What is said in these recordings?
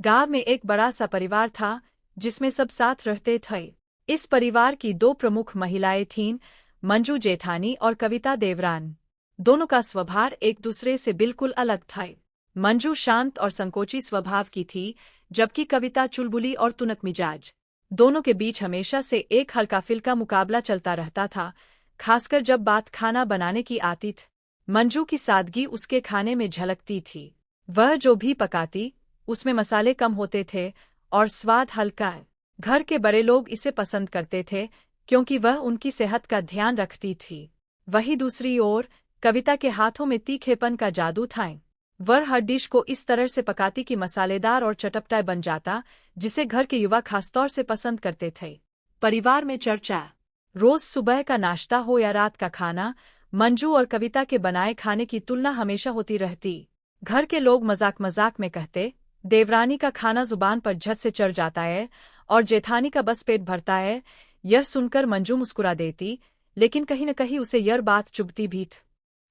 गांव में एक बड़ा सा परिवार था जिसमें सब साथ रहते थे। इस परिवार की दो प्रमुख महिलाएं थीं, मंजू जेठानी और कविता देवरान। दोनों का स्वभाव एक दूसरे से बिल्कुल अलग था। मंजू शांत और संकोची स्वभाव की थी, जबकि कविता चुलबुली और तुनक मिजाज। दोनों के बीच हमेशा से एक हल्का फिल्का मुकाबला चलता रहता था, खासकर जब बात खाना बनाने की आती थी। मंजू की सादगी उसके खाने में झलकती थी। वह जो भी पकाती, उसमें मसाले कम होते थे और स्वाद हल्का। घर के बड़े लोग इसे पसंद करते थे क्योंकि वह उनकी सेहत का ध्यान रखती थी। वहीं दूसरी ओर कविता के हाथों में तीखेपन का जादू था। वह हर डिश को इस तरह से पकाती कि मसालेदार और चटपटा बन जाता, जिसे घर के युवा खासतौर से पसंद करते थे। परिवार में चर्चा। रोज सुबह का नाश्ता हो या रात का खाना, मंजू और कविता के बनाए खाने की तुलना हमेशा होती रहती। घर के लोग मजाक मजाक में कहते, देवरानी का खाना जुबान पर झट से चढ़ जाता है और जेठानी का बस पेट भरता है। यह सुनकर मंजू मुस्कुरा देती, लेकिन कहीं न कहीं उसे यह बात चुभती भी थी।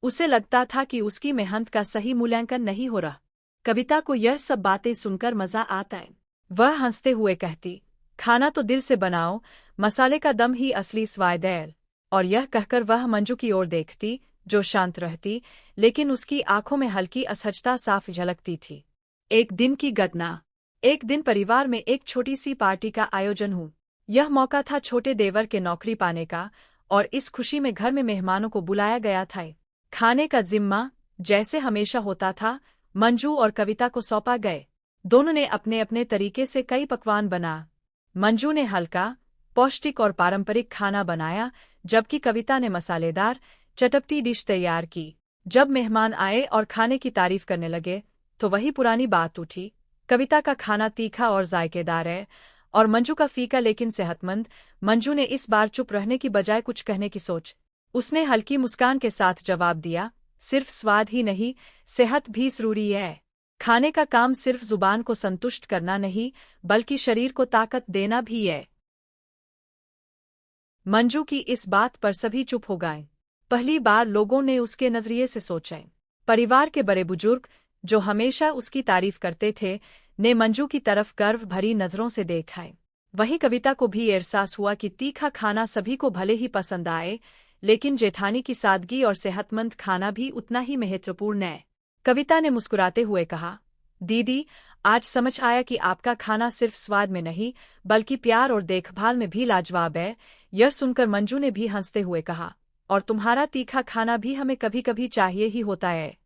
उसे लगता था कि उसकी मेहनत का सही मूल्यांकन नहीं हो रहा। कविता को यह सब बातें सुनकर मजा आता है। वह हंसते हुए कहती, खाना तो दिल से बनाओ, मसाले का दम ही असली स्वाद है। और यह कहकर वह मंजू की ओर देखती, जो शांत रहती, लेकिन उसकी आंखों में हल्की असहजता साफ झलकती थी। एक दिन की घटना। एक दिन परिवार में एक छोटी सी पार्टी का आयोजन हुआ। यह मौका था छोटे देवर के नौकरी पाने का, और इस खुशी में घर में मेहमानों को बुलाया गया था। खाने का जिम्मा, जैसे हमेशा होता था, मंजू और कविता को सौंपा गए। दोनों ने अपने अपने तरीके से कई पकवान बना। मंजू ने हल्का, पौष्टिक और पारंपरिक खाना बनाया, जबकि कविता ने मसालेदार, चटपटी डिश तैयार की। जब मेहमान आए और खाने की तारीफ करने लगे, तो वही पुरानी बात उठी। कविता का खाना तीखा और जायकेदार है, और मंजू का फीका लेकिन सेहतमंद। मंजू ने इस बार चुप रहने की बजाय कुछ कहने की सोच। उसने हल्की मुस्कान के साथ जवाब दिया, सिर्फ स्वाद ही नहीं, सेहत भी जरूरी है। खाने का काम सिर्फ जुबान को संतुष्ट करना नहीं, बल्कि शरीर को ताकत देना भी है। मंजू की इस बात पर सभी चुप हो गए। पहली बार लोगों ने उसके नजरिए से सोचा। परिवार के बड़े बुजुर्ग, जो हमेशा उसकी तारीफ करते थे, ने मंजू की तरफ गर्व भरी नजरों से देखा। वहीं कविता को भी एहसास हुआ कि तीखा खाना सभी को भले ही पसंद आए, लेकिन जेठानी की सादगी और सेहतमंद खाना भी उतना ही महत्वपूर्ण है। कविता ने मुस्कुराते हुए कहा, दीदी, आज समझ आया कि आपका खाना सिर्फ स्वाद में नहीं, बल्कि प्यार और देखभाल में भी लाजवाब है। यह सुनकर मंजू ने भी हंसते हुए कहा, और तुम्हारा तीखा खाना भी हमें कभी कभी चाहिए ही होता है।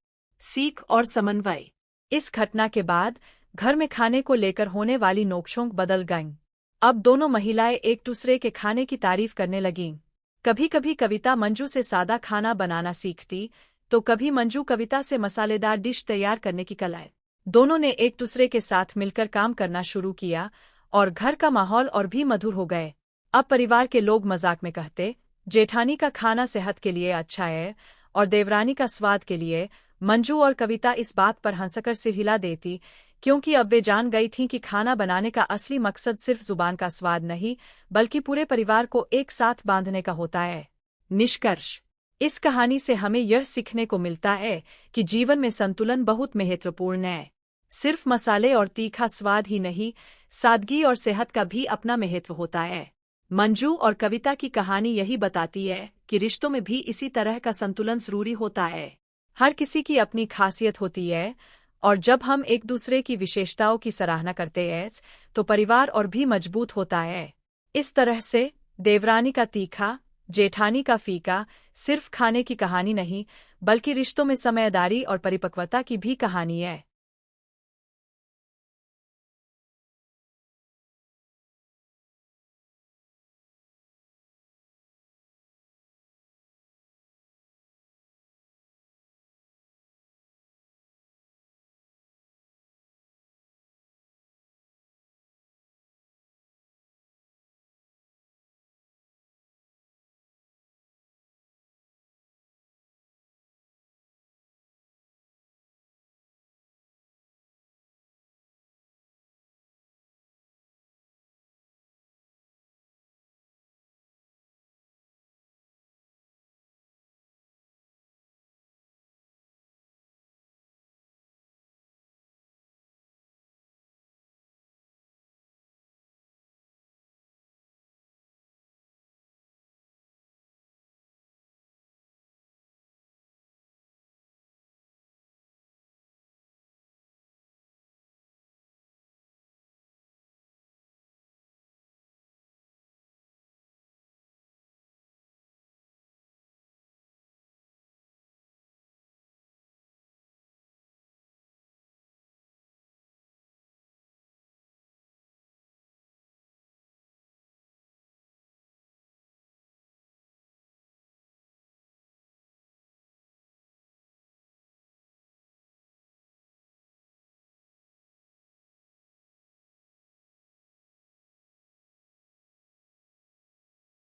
सीख और समन्वय। इस घटना के बाद घर में खाने को लेकर होने वाली नोकझोंक बदल गईं। अब दोनों महिलाएं एक दूसरे के खाने की तारीफ करने लगीं। कभी कभी कविता मंजू से सादा खाना बनाना सीखती, तो कभी मंजू कविता से मसालेदार डिश तैयार करने की कला। दोनों ने एक दूसरे के साथ मिलकर काम करना शुरू किया, और घर का माहौल और भी मधुर हो गए। अब परिवार के लोग मजाक में कहते, जेठानी का खाना सेहत के लिए अच्छा है, और देवरानी का स्वाद के लिए। मंजू और कविता इस बात पर हंसकर सिर हिला देती, क्योंकि अब वे जान गई थीं कि खाना बनाने का असली मकसद सिर्फ जुबान का स्वाद नहीं, बल्कि पूरे परिवार को एक साथ बांधने का होता है। निष्कर्ष। इस कहानी से हमें यह सीखने को मिलता है कि जीवन में संतुलन बहुत महत्वपूर्ण है। सिर्फ मसाले और तीखा स्वाद ही नहीं, सादगी और सेहत का भी अपना महत्व होता है। मंजू और कविता की कहानी यही बताती है कि रिश्तों में भी इसी तरह का संतुलन जरूरी होता है। हर किसी की अपनी खासियत होती है, और जब हम एक दूसरे की विशेषताओं की सराहना करते हैं, तो परिवार और भी मजबूत होता है। इस तरह से देवरानी का तीखा, जेठानी का फीका सिर्फ खाने की कहानी नहीं, बल्कि रिश्तों में समझदारी और परिपक्वता की भी कहानी है।